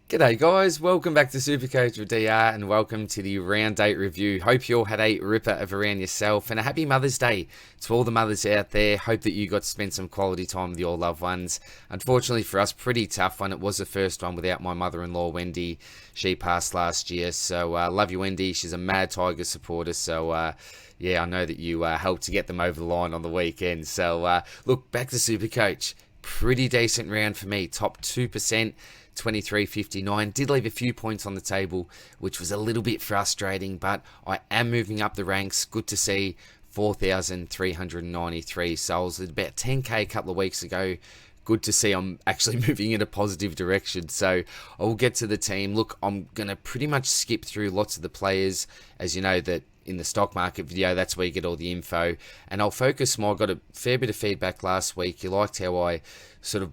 G'day guys, welcome back to Supercoach with DR and welcome to the round 8 review. Hope you all had a ripper of a round yourself and a happy Mother's Day to all the mothers out there. Hope that you got to spend some quality time with your loved ones. Unfortunately for us, pretty tough one. It was the first one without my mother-in-law Wendy. She passed last year, so love you Wendy. She's a mad Tiger supporter, so yeah, I know that you helped to get them over the line on the weekend. So look, back to Supercoach. Pretty decent round for me, top 2%. 23.59. Did leave a few points on the table, which was a little bit frustrating, but I am moving up the ranks. Good to see 4,393. So I was at about 10k a couple of weeks ago. Good to see I'm actually moving in a positive direction. So I'll get to the team. Look, I'm going to pretty much skip through lots of the players. As you know, that in the stock market video, that's where you get all the info. And I'll focus more. I got a fair bit of feedback last week. You liked how I sort of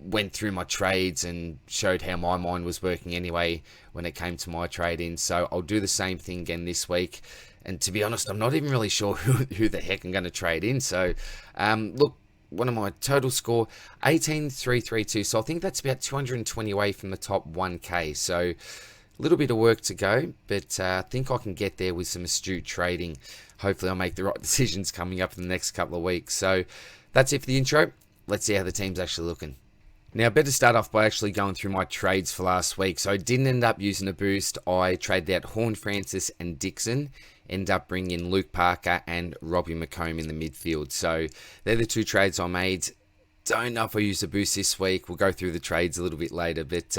went through my trades and showed how my mind was working anyway when it came to my trading. So I'll do the same thing again this week. And to be honest, I'm not even really sure who the heck I'm going to trade in. So look, one of my total score, 18,332. So I think that's about 220 away from the top 1k. So a little bit of work to go, but I think I can get there with some astute trading. Hopefully I'll make the right decisions coming up in the next couple of weeks. So that's it for the intro. Let's see how the team's actually looking. Now, I better start off by actually going through my trades for last week. So I didn't end up using a boost. I traded out Horn Francis and Dixon. End up bringing in Luke Parker and Robbie McComb in the midfield. So they're the two trades I made. Don't know if I use a boost this week. We'll go through the trades a little bit later. But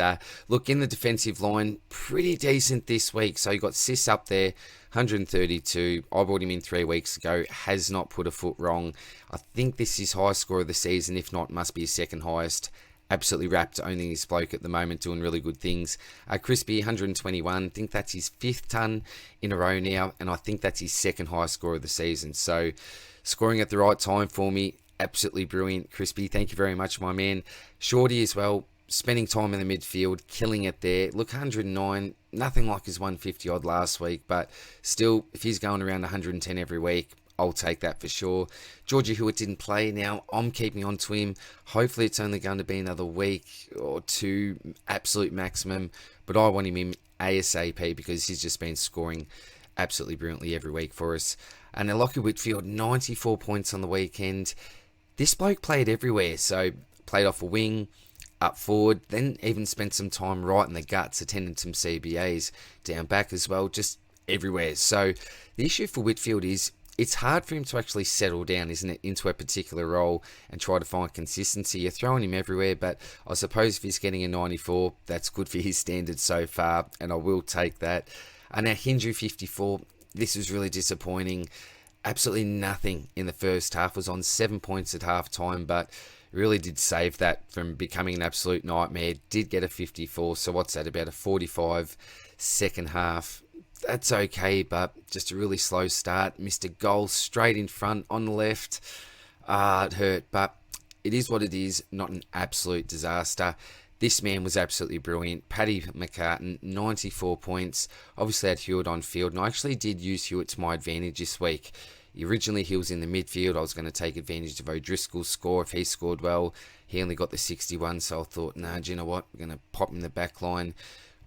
look, in the defensive line, pretty decent this week. So you got Sis up there, 132. I brought him in 3 weeks ago. Has not put a foot wrong. I think this is highest score of the season. If not, must be his second highest. Absolutely wrapped, owning this bloke at the moment, doing really good things. Crispy, 121. I think that's his 5th ton in a row now, and I think that's his second highest score of the season. So, scoring at the right time for me, absolutely brilliant. Crispy, thank you very much, my man. Shorty as well, spending time in the midfield, killing it there. Look, 109, nothing like his 150 odd last week, but still, if he's going around 110 every week, I'll take that for sure. Georgie Hewitt didn't play. Now, I'm keeping on to him. Hopefully, it's only going to be another week or two, absolute maximum. But I want him in ASAP because he's just been scoring absolutely brilliantly every week for us. And Lockie Whitfield, 94 points on the weekend. This bloke played everywhere. So, played off a wing, up forward, then even spent some time right in the guts, attending some CBAs, down back as well, just everywhere. So, the issue for Whitfield is it's hard for him to actually settle down, isn't it, into a particular role and try to find consistency. You're throwing him everywhere, but I suppose if he's getting a 94, that's good for his standards so far, and I will take that. And now Hindu 54, this was really disappointing. Absolutely nothing in the first half. Was on 7 points at half time, but really did save that from becoming an absolute nightmare. Did get a 54, so what's that, about a 45 second half. That's okay, but just a really slow start. Missed a goal straight in front on the left. It hurt, but it is what it is. Not an absolute disaster. This man was absolutely brilliant. Paddy Mccartney, 94 points. Obviously had Hewitt on field, and I actually did use Hewitt to my advantage this week. Originally, he was in the midfield. I was going to take advantage of O'Driscoll's score if he scored well. He only got the 61, so I thought, nah, do you know what? We're going to pop him in the back line.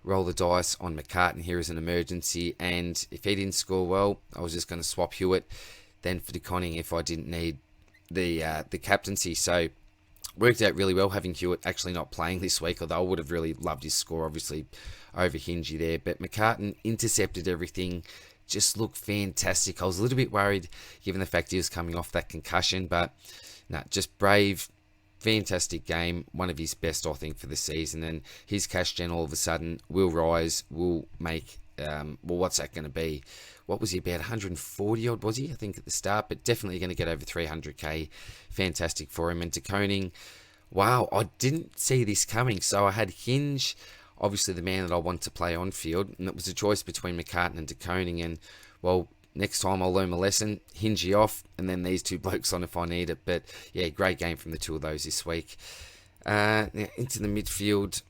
Roll the dice on McCartney here as an emergency, and if he didn't score well, I was just going to swap Hewitt then for DeConning if I didn't need the captaincy. So worked out really well having Hewitt actually not playing this week, although I would have really loved his score, obviously over Hingy there. But McCartney intercepted everything, just looked fantastic. I was a little bit worried given the fact he was coming off that concussion, but no, just brave. Fantastic game, one of his best I think for the season, and his cash gen all of a sudden will rise, will make, well, what's that going to be? What was he, about 140 odd was he, I think at the start, but definitely going to get over 300k. Fantastic for him. And DeConing, wow, I didn't see this coming. So I had Hinge, obviously the man that I want to play on field, and it was a choice between McCartney and DeConing, and well, next time I'll learn my lesson, Hingy off, and then these two blokes on if I need it. But yeah, great game from the two of those this week. Now into the midfield,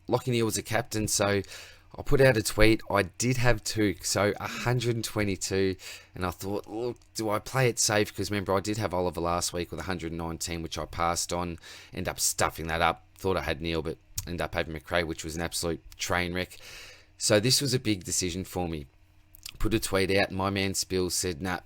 Lockie Neal was a captain, so I put out a tweet. I did have two, so 122, and I thought, look, do I play it safe? Because remember, I did have Oliver last week with 119, which I passed on. End up stuffing that up. Thought I had Neal, but end up having Macrae, which was an absolute train wreck. So this was a big decision for me. Put a tweet out, and my man Spill said, nah,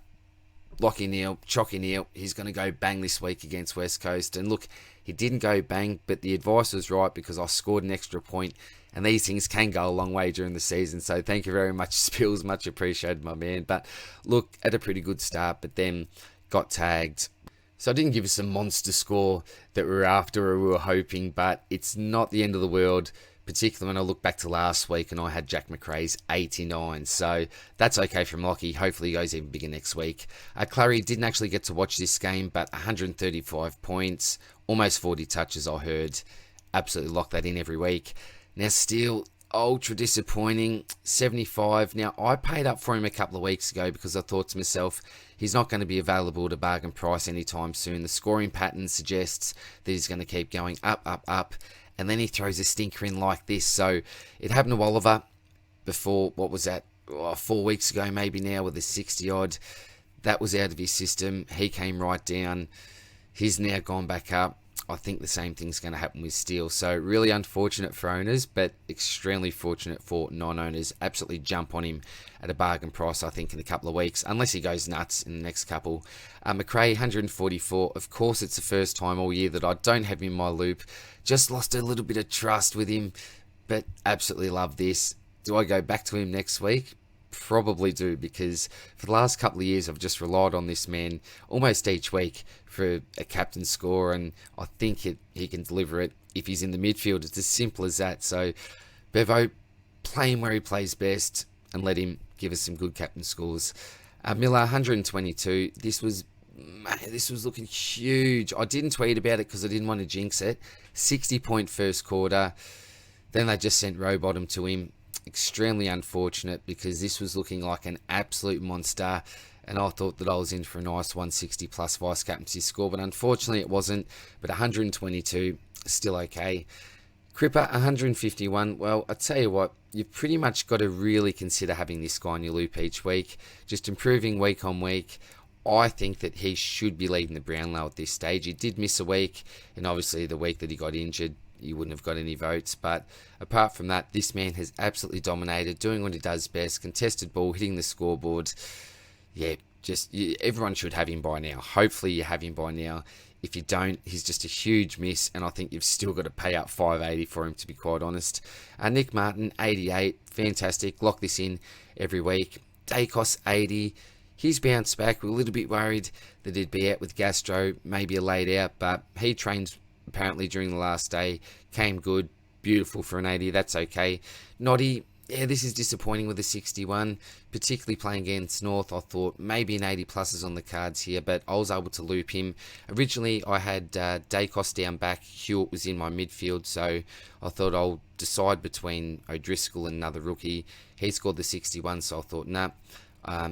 Lockie Neal, Chalky Neal, he's going to go bang this week against West Coast. And look, he didn't go bang, but the advice was right because I scored an extra point. And these things can go a long way during the season. So thank you very much, Spills. Much appreciated, my man. But look, had a pretty good start, but then got tagged. So I didn't give us a monster score that we were after or we were hoping, but it's not the end of the world, particularly when I look back to last week and I had Jack Macrae's 89. So that's okay from Lockie. Hopefully he goes even bigger next week. Clary didn't actually get to watch this game, but 135 points, almost 40 touches I heard. Absolutely lock that in every week. Now still ultra disappointing, 75. Now I paid up for him a couple of weeks ago because I thought to myself, he's not going to be available at a bargain price anytime soon. The scoring pattern suggests that he's going to keep going up, up, up. And then he throws a stinker in like this. So it happened to Oliver before, what was that, 4 weeks ago maybe now with a 60 odd. That was out of his system. He came right down. He's now gone back up. I think the same thing's going to happen with Steele. So really unfortunate for owners, but extremely fortunate for non-owners. Absolutely jump on him at a bargain price, I think, in a couple of weeks, unless he goes nuts in the next couple. Macrae, 144. Of course, it's the first time all year that I don't have him in my loop. Just lost a little bit of trust with him, but absolutely love this. Do I go back to him next week? Probably do, because for the last couple of years I've just relied on this man almost each week for a captain score, and I think he can deliver it if he's in the midfield. It's as simple as that. So Bevo, play him where he plays best and let him give us some good captain scores. Miller, 122. This was looking huge. I didn't tweet about it because I didn't want to jinx it. 60-point first quarter. Then they just sent Rowbottom to him. Extremely unfortunate because this was looking like an absolute monster, and I thought that I was in for a nice 160 plus vice captaincy score, but unfortunately it wasn't. But 122, still okay. Cripper, 151. Well, I tell you what, you've pretty much got to really consider having this guy on your loop each week, just improving week on week. I think that he should be leading the Brownlow at this stage. He did miss a week, and obviously the week that he got injured, you wouldn't have got any votes. But apart from that, this man has absolutely dominated, doing what he does best, contested ball, hitting the scoreboard. Yeah, everyone should have him by now. Hopefully you have him by now. If you don't, he's just a huge miss, and I think you've still got to pay up $5.80 for him, to be quite honest. Nick Martin, 88, fantastic. Lock this in every week. Dacos, 80. He's bounced back. We're a little bit worried that he'd be out with gastro, maybe a laid out, but he trained apparently during the last day, came good, beautiful for an 80, that's okay. Noddy, yeah, this is disappointing with a 61, particularly playing against North. I thought maybe an 80 plus is on the cards here, but I was able to loop him. Originally, I had Dacos down back, Hewitt was in my midfield, so I thought I'll decide between O'Driscoll and another rookie. He scored the 61, so I thought, nah.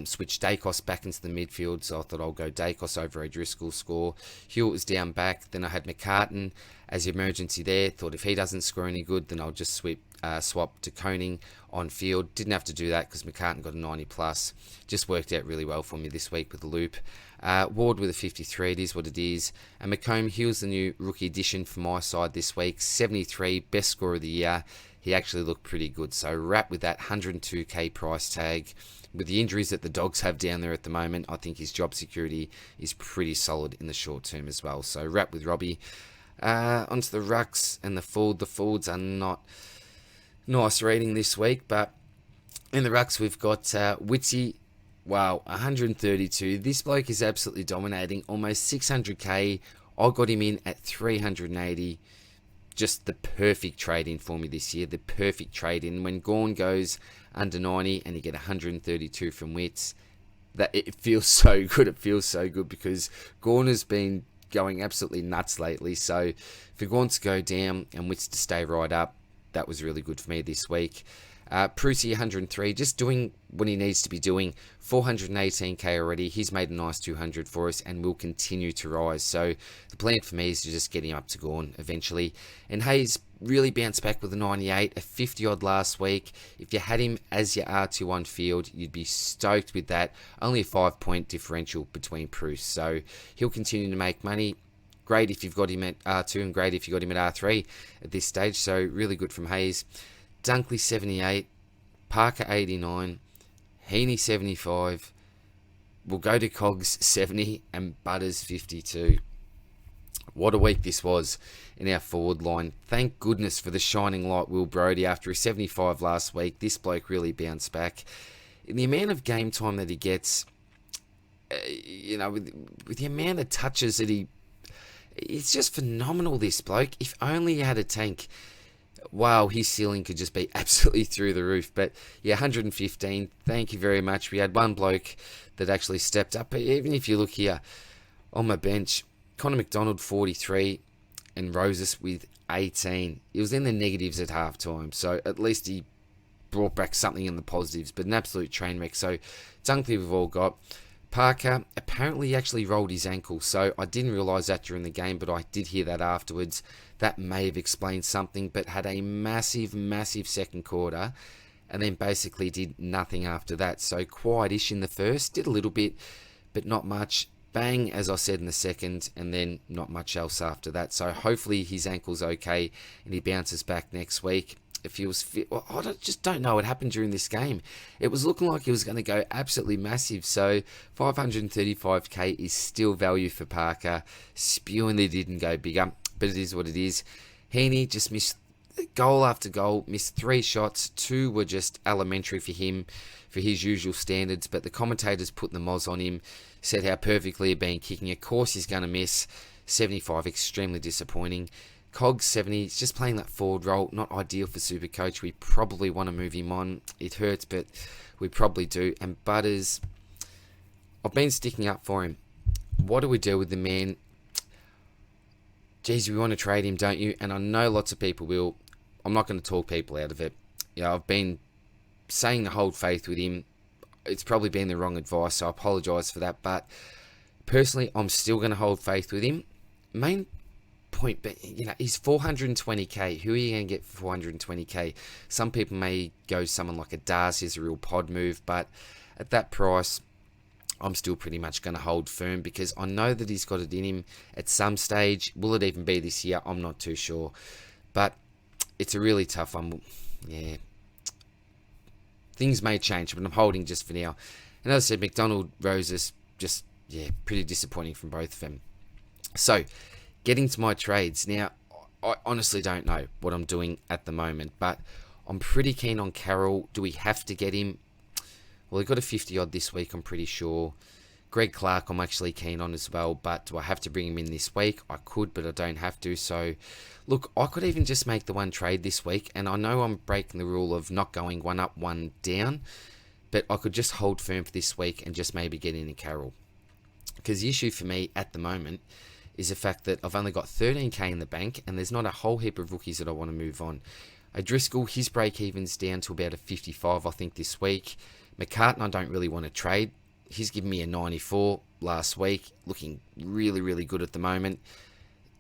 Switched Dacos back into the midfield, so I thought I'll go Dacos over O'Driscoll score. Hewitt was down back, then I had McCartney as the emergency there. Thought if he doesn't score any good, then I'll just swap to Koning on field. Didn't have to do that because McCartney got a 90 plus. Just worked out really well for me this week with the loop. Ward with a 53, it is what it is. And McComb, he was the new rookie addition for my side this week. 73, best score of the year. He actually looked pretty good. So wrap with that 102k price tag. With the injuries that the Dogs have down there at the moment, I think his job security is pretty solid in the short term as well. So wrap with Robbie. Onto the rucks and the forward. The forwards are not nice reading this week, but in the rucks we've got Witsy. Wow, 132. This bloke is absolutely dominating. Almost 600k. I got him in at 380. Just the perfect trade-in for me this year. The perfect trade-in. When Gawn goes under 90 and you get 132 from Wits, that it feels so good. It feels so good because Gawn has been going absolutely nuts lately. So for Gawn to go down and Wits to stay right up, that was really good for me this week. Prusy, 103, just doing what he needs to be doing. 418k already. He's made a nice 200 for us and will continue to rise. So the plan for me is to just get him up to Gawn eventually. And Hayes really bounced back with a 98, a 50 odd last week. If you had him as your R2 on field, you'd be stoked with that. Only a 5-point differential between Bruce. So he'll continue to make money. Great if you've got him at R2 and great if you got him at R3 at this stage. So really good from Hayes. Dunkley 78, Parker 89, Heaney 75. We'll go to Cogs 70 and Butters 52. What a week this was in our forward line. Thank goodness for the shining light Will Brodie after a 75 last week. This bloke really bounced back. In the amount of game time that he gets, with the amount of touches that it's just phenomenal, this bloke. If only he had a tank, wow, his ceiling could just be absolutely through the roof. But yeah, 115, thank you very much. We had one bloke that actually stepped up. But even if you look here on my bench, Connor McDonald 43 and Roses with 18. He was in the negatives at halftime, so at least he brought back something in the positives, but an absolute train wreck. So Dunkley we've all got. Parker, apparently he actually rolled his ankle, so I didn't realise that during the game, but I did hear that afterwards. That may have explained something, but had a massive, massive second quarter, and then basically did nothing after that. So quietish in the first, did a little bit, but not much. Bang, as I said, in the second, and then not much else after that. So hopefully his ankle's okay, and he bounces back next week. If he was fit, well, just don't know what happened during this game. It was looking like he was going to go absolutely massive. So 535k is still value for Parker. Spewing they didn't go bigger, but it is what it is. Heaney just missed goal after goal, missed 3 shots. 2 were just elementary for him, for his usual standards. But the commentators put the moz on him, said how perfectly he'd been kicking. Of course he's going to miss. 75, extremely disappointing. Cogs 70, he's just playing that forward role, not ideal for Supercoach. We probably want to move him on. It hurts, but we probably do. And Butters, I've been sticking up for him. What do we do with the man? Geez, we want to trade him, don't you? And I know lots of people will. I'm not going to talk people out of it. I've been saying to hold faith with him. It's probably been the wrong advice, so I apologise for that. But personally, I'm still going to hold faith with him. Main point, but he's 420k. Who are you going to get for 420k? Some people may go someone like a Darcy as a real pod move, but at that price, I'm still pretty much going to hold firm because I know that he's got it in him at some stage. Will it even be this year? I'm not too sure, but it's a really tough one. Yeah, things may change, but I'm holding just for now. And as I said, McDonald, Roses, just pretty disappointing from both of them. So, getting to my trades. Now, I honestly don't know what I'm doing at the moment, but I'm pretty keen on Carroll. Do we have to get him? Well, he got a 50 odd this week, I'm pretty sure. Greg Clark, I'm actually keen on as well, but do I have to bring him in this week? I could, but I don't have to. So, look, I could even just make the one trade this week, and I know I'm breaking the rule of not going one up, one down, but I could just hold firm for this week and just maybe get in a Carroll. Because the issue for me at the moment is the fact that I've only got 13k in the bank, and there's not a whole heap of rookies that I want to move on. O'Driscoll, his break-even's down to about a 55, I think, this week. McCartney, I don't really want to trade. He's given me a 94 last week, looking really, really good at the moment.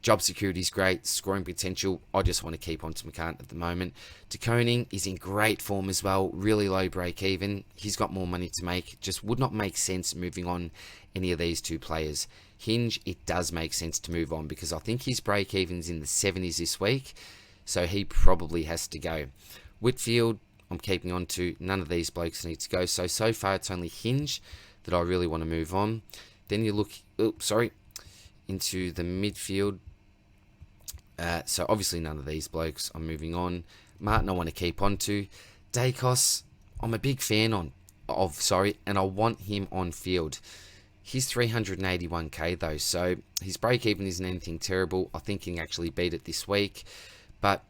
Job security's great, scoring potential. I just want to keep on to McCartney at the moment. De Koning is in great form as well, really low break-even. He's got more money to make. Just would not make sense moving on any of these two players. Hinge, it does make sense to move on because I think his break-even's in the 70s this week, so he probably has to go. Whitfield, I'm keeping on to. None of these blokes need to go. So far it's only Hinge that I really want to move on. Then you look, into the midfield. So obviously none of these blokes I'm moving on. Martin I want to keep on to. Dacos, I'm a big fan of, and I want him on field. He's 381k though, so his break-even isn't anything terrible. I think he can actually beat it this week, but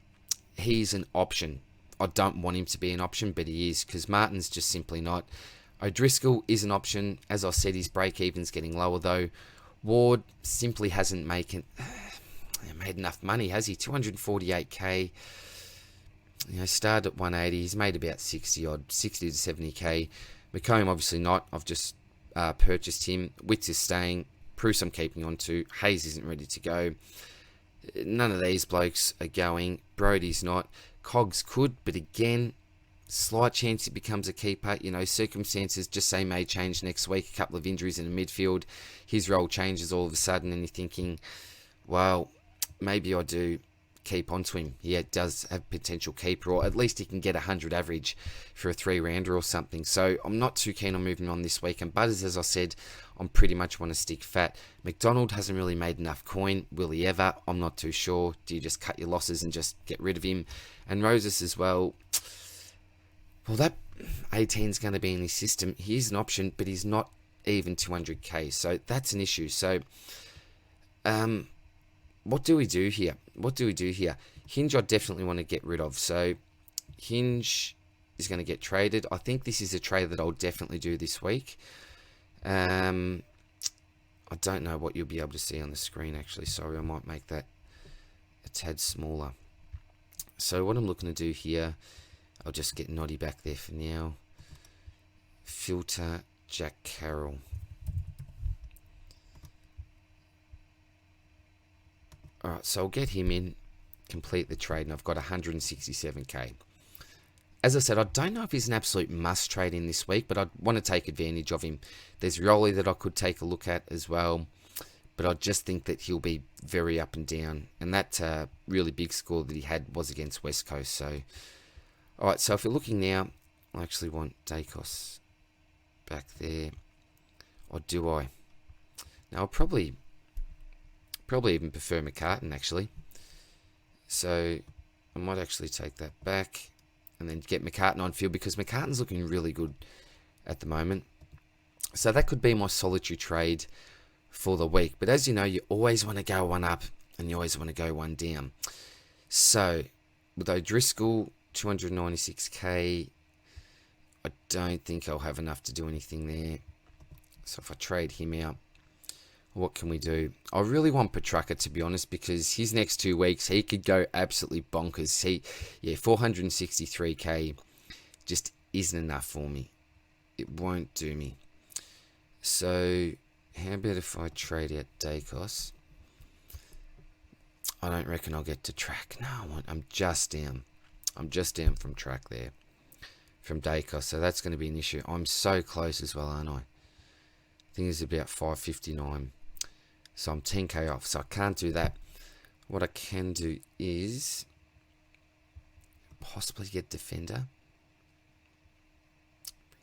he's an option. I don't want him to be an option, but he is, because Martin's just simply not. O'Driscoll is an option. As I said, his break-even's getting lower though. Ward simply hasn't made enough money, has he? 248k. Started at 180. He's made about 60 to 70k. McComb obviously not. I've just purchased him. Witts is staying. Bruce I'm keeping on to. Hayes isn't ready to go. None of these blokes are going. Brodie's not. Cogs could, but again, slight chance he becomes a keeper. Circumstances just say may change next week. A couple of injuries in the midfield. His role changes all of a sudden, and you're thinking, well, maybe I do keep onto him. He does have potential keeper, or at least he can get 100 average for a 3-rounder or something. So I'm not too keen on moving on this week. And Butters, as I said, I'm pretty much want to stick fat. McDonald hasn't really made enough coin. Will he ever? I'm not too sure. Do you just cut your losses and just get rid of him? And Roses as well. Well, that 18 is going to be in his system. He's an option, but he's not even 200k. So that's an issue. So, what do we do here? Hinge I definitely want to get rid of. So Hinge is going to get traded. I think this is a trade that I'll definitely do this week. I don't know what you'll be able to see on the screen actually. Sorry, I might make that a tad smaller. So what I'm looking to do here, I'll just get Noddy back there for now. Filter Jack Carroll. Alright, so I'll get him in, complete the trade, and I've got 167k. As I said, I don't know if he's an absolute must trade in this week, but I want to take advantage of him. There's Rioli that I could take a look at as well, but I just think that he'll be very up and down. And that really big score that he had was against West Coast. So, alright, so if we're looking now, I actually want Dacos back there. Or do I? Now, I'll probably even prefer McCartney actually. So I might actually take that back and then get McCartney on field, because McCartney's looking really good at the moment. So that could be my solitary trade for the week. But as you know, you always want to go one up and you always want to go one down. So with O'Driscoll, 296k, I don't think I'll have enough to do anything there. So if I trade him out, what can we do? I really want Petrarca, to be honest, because his next 2 weeks, he could go absolutely bonkers. 463k just isn't enough for me. It won't do me. So, how about if I trade out Dacos? I don't reckon I'll get to track. No, I'm just down. I'm just down from track there. From Dacos, so that's going to be an issue. I'm so close as well, aren't I? I think it's about 559. So I'm 10k off, so I can't do that. What I can do is possibly get defender.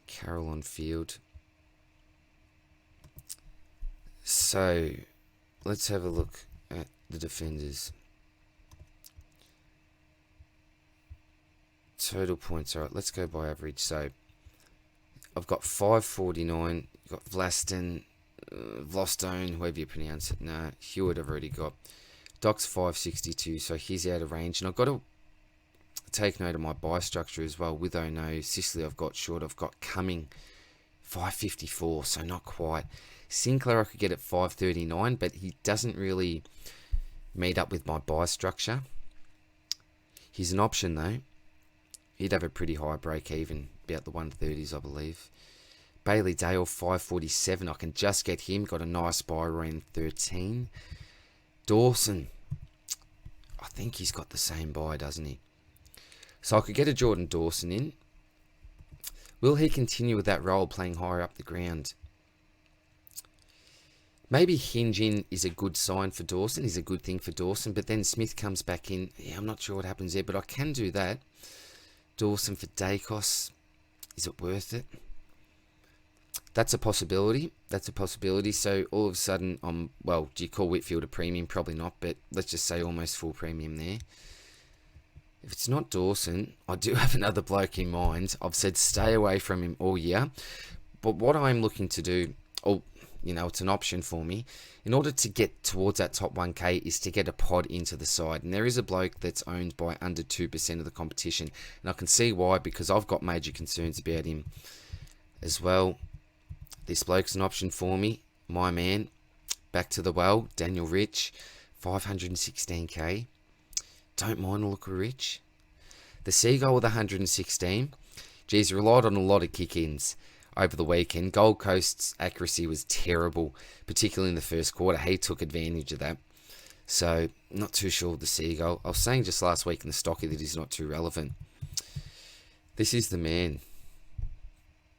Carroll on field. So let's have a look at the defenders. Total points. Alright, let's go by average. So I've got 549. You've got Vlaston, Vlastone, whoever you pronounce it. No, Hewitt I've already got. Doc's 562, so he's out of range. And I've got to take note of my buy structure as well. With Ono, Sicily I've got short. I've got Cumming, 554, so not quite. Sinclair I could get at 539, but he doesn't really meet up with my buy structure. He's an option though. He'd have a pretty high break even, about the 130s I believe. Bailey Dale, 547. I can just get him. Got a nice buy around 13. Dawson. I think he's got the same buy, doesn't he? So I could get a Jordan Dawson in. Will he continue with that role, playing higher up the ground? Maybe Hinge in is a good sign for Dawson. Is a good thing for Dawson. But then Smith comes back in. Yeah, I'm not sure what happens there, but I can do that. Dawson for Dacos. Is it worth it? That's a possibility. That's a possibility. So all of a sudden, well, do you call Whitfield a premium? Probably not, but let's just say almost full premium there. If it's not Dawson, I do have another bloke in mind. I've said stay away from him all year. But what I'm looking to do, it's an option for me. In order to get towards that top 1k is to get a pod into the side. And there is a bloke that's owned by under 2% of the competition. And I can see why, because I've got major concerns about him as well. This bloke's an option for me. My man, back to the well, Daniel Rich, 516k. Don't mind the look of Rich. The Seagull with 116. Geez, relied on a lot of kick-ins over the weekend. Gold Coast's accuracy was terrible, particularly in the first quarter. He took advantage of that. So, not too sure of the Seagull. I was saying just last week in the Stocky that he's not too relevant. This is the man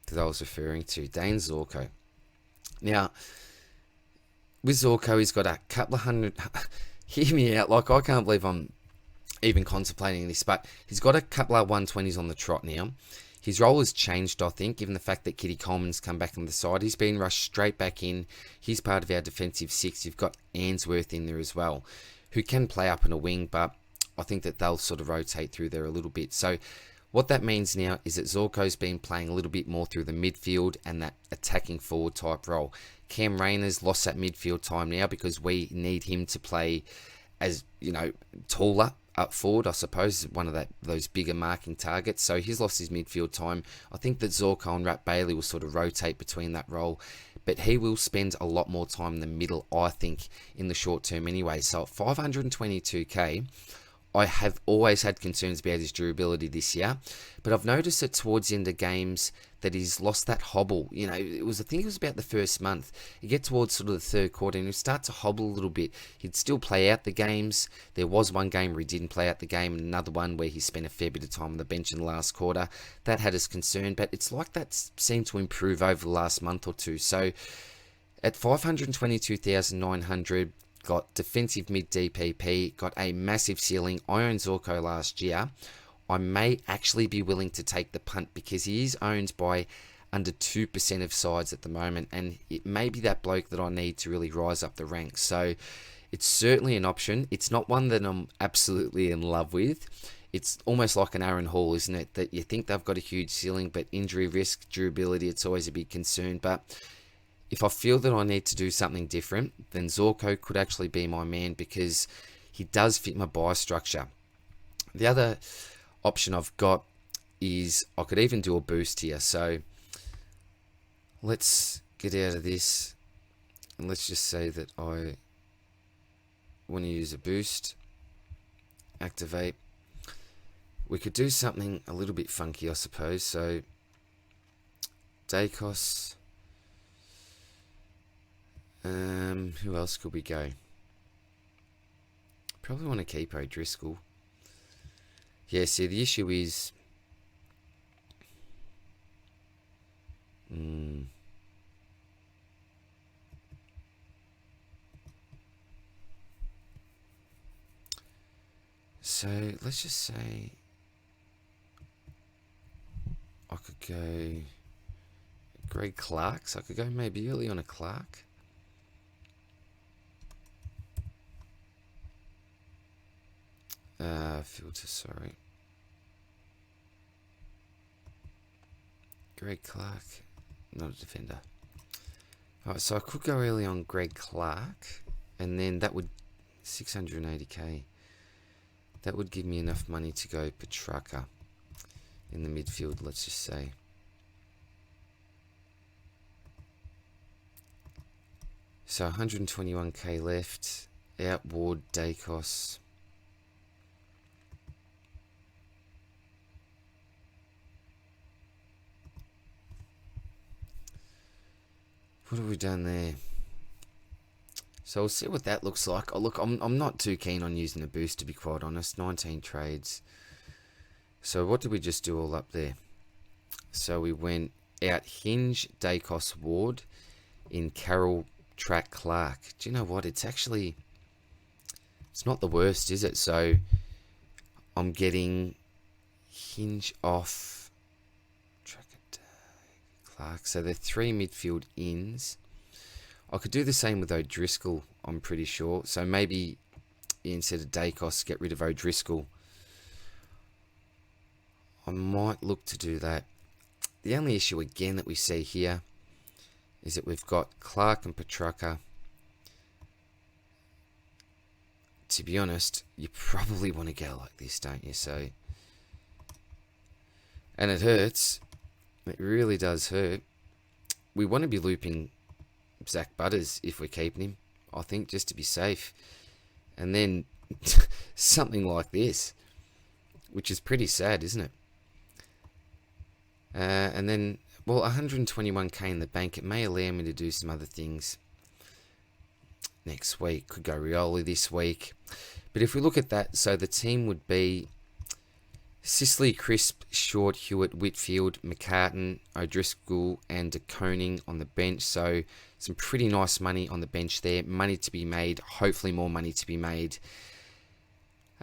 that I was referring to, Dane Zorko. Now, with Zorko, he's got a couple of hundred, hear me out. Like, I can't believe I'm even contemplating this, but he's got a couple of 120s on the trot now. His role has changed, I think, given the fact that Kitty Coleman's come back on the side. He's been rushed straight back in. He's part of our defensive six. You've got Ainsworth in there as well, who can play up in a wing, but I think that they'll sort of rotate through there a little bit. So what that means now is that Zorko's been playing a little bit more through the midfield and that attacking forward type role. Cam Rayner's lost that midfield time now because we need him to play as, taller up forward, I suppose, one of those bigger marking targets. So he's lost his midfield time. I think that Zorko and Rat Bailey will sort of rotate between that role, but he will spend a lot more time in the middle, I think, in the short term anyway. So at 522k, I have always had concerns about his durability this year, but I've noticed that towards the end of games that he's lost that hobble. I think it was about the first month. You get towards sort of the third quarter and he'd start to hobble a little bit. He'd still play out the games. There was one game where he didn't play out the game and another one where he spent a fair bit of time on the bench in the last quarter. That had us concerned, but it's like that seemed to improve over the last month or two. So at 522,900, got defensive mid DPP, got a massive ceiling. I owned Zorko last year. I may actually be willing to take the punt because he is owned by under 2% of sides at the moment, and it may be that bloke that I need to really rise up the ranks. So it's certainly an option. It's not one that I'm absolutely in love with. It's almost like an Aaron Hall, isn't it? That you think they've got a huge ceiling, but injury risk, durability, it's always a big concern. But if I feel that I need to do something different, then Zorko could actually be my man because he does fit my buy structure. The other option I've got is I could even do a boost here. So let's get out of this and let's just say that I want to use a boost. Activate. We could do something a little bit funky, I suppose. So Dacos. Who else could we go? Probably want to keep O'Driscoll. Yeah, see, the issue is... So, let's just say... I could go... Greg Clark, so I could go maybe early on a Clark. Filter, sorry. Greg Clark, not a defender. Alright, so I could go early on Greg Clark, and then that would 680k. That would give me enough money to go Petrarca in the midfield, let's just say. So 121k left. Out Ward, Dacos. What have we done there? So we'll see what that looks like. Oh, look, I'm not too keen on using a boost, to be quite honest. 19 trades. So what did we just do all up there? So we went out Hinge, Dacos, Ward, in Carroll, Track, Clark. Do you know what? It's actually... It's not the worst, is it? So I'm getting Hinge off... Clark. So they're 3 midfield ins. I could do the same with O'Driscoll, I'm pretty sure. So maybe instead of Dacos, get rid of O'Driscoll. I might look to do that. The only issue again that we see here is that we've got Clark and Petrarca. To be honest, you probably want to go like this, don't you? So, and it hurts. It really does hurt. We want to be looping Zach Butters if we're keeping him, I think, just to be safe. And then something like this, which is pretty sad, isn't it? And then, well, 121k in the bank. It may allow me to do some other things next week. Could go Rioli this week. But if we look at that, so the team would be Sicily, Crisp, Short, Hewitt, Whitfield, McCartan, O'Driscoll and De Koning on the bench. So some pretty nice money on the bench there. Money to be made. Hopefully more money to be made.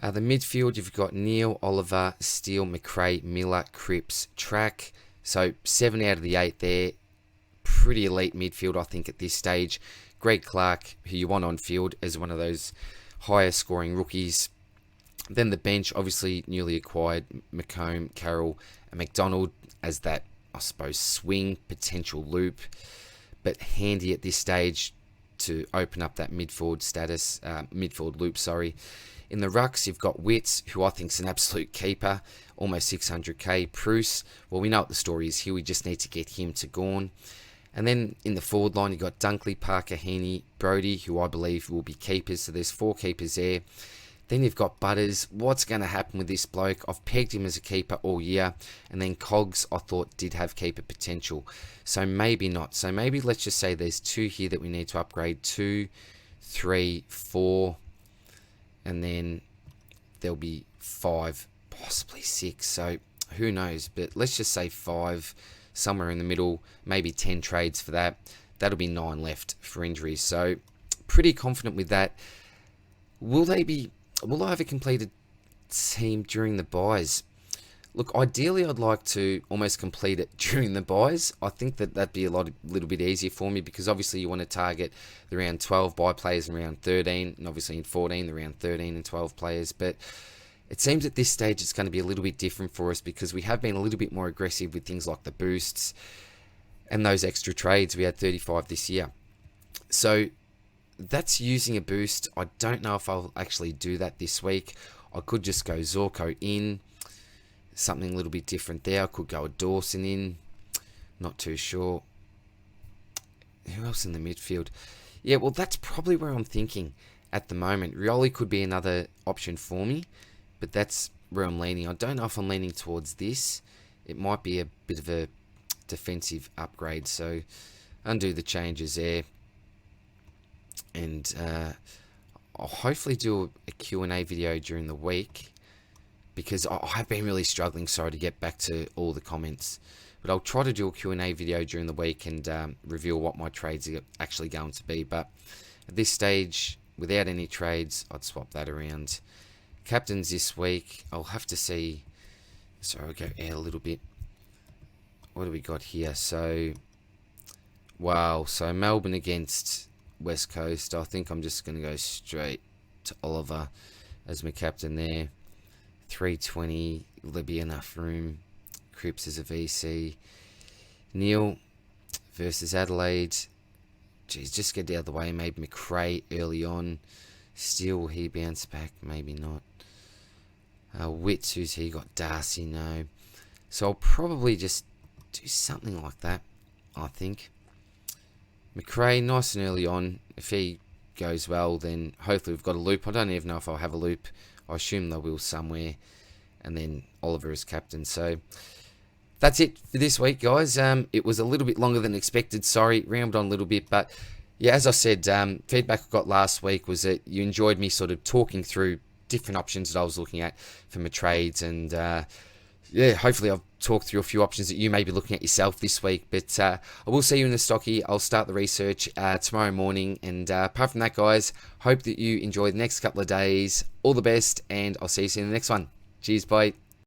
The midfield, you've got Neil, Oliver, Steele, McRae, Miller, Cripps, Track. So 7 out of the 8 there. Pretty elite midfield, I think, at this stage. Greg Clark, who you want on field as one of those higher scoring rookies. Then the bench, obviously newly acquired McComb, Carroll, and McDonald as that, I suppose, swing potential loop. But handy at this stage to open up that midfield loop, sorry. In the rucks, you've got Witts, who I think is an absolute keeper, almost 600k. Bruce, well, we know what the story is here. We just need to get him to Gorn. And then in the forward line, you've got Dunkley, Parker, Heaney, Brody, who I believe will be keepers. So there's 4 keepers there. Then you've got Butters. What's going to happen with this bloke? I've pegged him as a keeper all year. And then Cogs, I thought, did have keeper potential. So maybe not. So maybe let's just say there's 2 here that we need to upgrade. 2, 3, 4. And then there'll be 5, possibly 6. So who knows? But let's just say 5, somewhere in the middle. Maybe 10 trades for that. That'll be 9 left for injuries. So pretty confident with that. Will I have a completed team during the buys? Look, ideally I'd like to almost complete it during the buys. I think that'd be a little bit easier for me, because obviously you want to target the round 12 buy players in round 13, and obviously in 14 the round 13 and 12 players. But it seems at this stage it's going to be a little bit different for us, because we have been a little bit more aggressive with things like the boosts and those extra trades. We had 35 this year. So that's using a boost. I don't know if I'll actually do that this week. I could just go Zorko in. Something a little bit different there. I could go a Dawson in. Not too sure. Who else in the midfield? Yeah, well, that's probably where I'm thinking at the moment. Rioli could be another option for me, but that's where I'm leaning. I don't know if I'm leaning towards this. It might be a bit of a defensive upgrade. So undo the changes there. And I'll hopefully do a Q&A video during the week, because I have been really struggling, sorry, to get back to all the comments. But I'll try to do a Q&A video during the week and reveal what my trades are actually going to be. But at this stage, without any trades, I'd swap that around. Captains this week, I'll have to see. Sorry, I'll go out a little bit. What do we got here? So, wow. So Melbourne against West Coast. I think I'm just going to go straight to Oliver as my captain there. 320, there'll be enough room. Cripps as a VC. Neil versus Adelaide. Geez, just get out of the way. Maybe McRae early on. Steele, will he bounce back? Maybe not. Witts, who's he got? Darcy, no. So I'll probably just do something like that, I think. McRae, nice and early on. If he goes well, then hopefully we've got a loop. I don't even know if I'll have a loop. I assume they will somewhere. And then Oliver as captain. So that's it for this week, guys. It was a little bit longer than expected. Sorry, rambled on a little bit. But yeah, as I said, feedback I got last week was that you enjoyed me sort of talking through different options that I was looking at for my trades. And yeah, hopefully I've talked through a few options that you may be looking at yourself this week. But I will see you in the stocky. I'll start the research tomorrow morning. And apart from that, guys, hope that you enjoy the next couple of days. All the best, and I'll see you soon in the next one. Cheers, bye.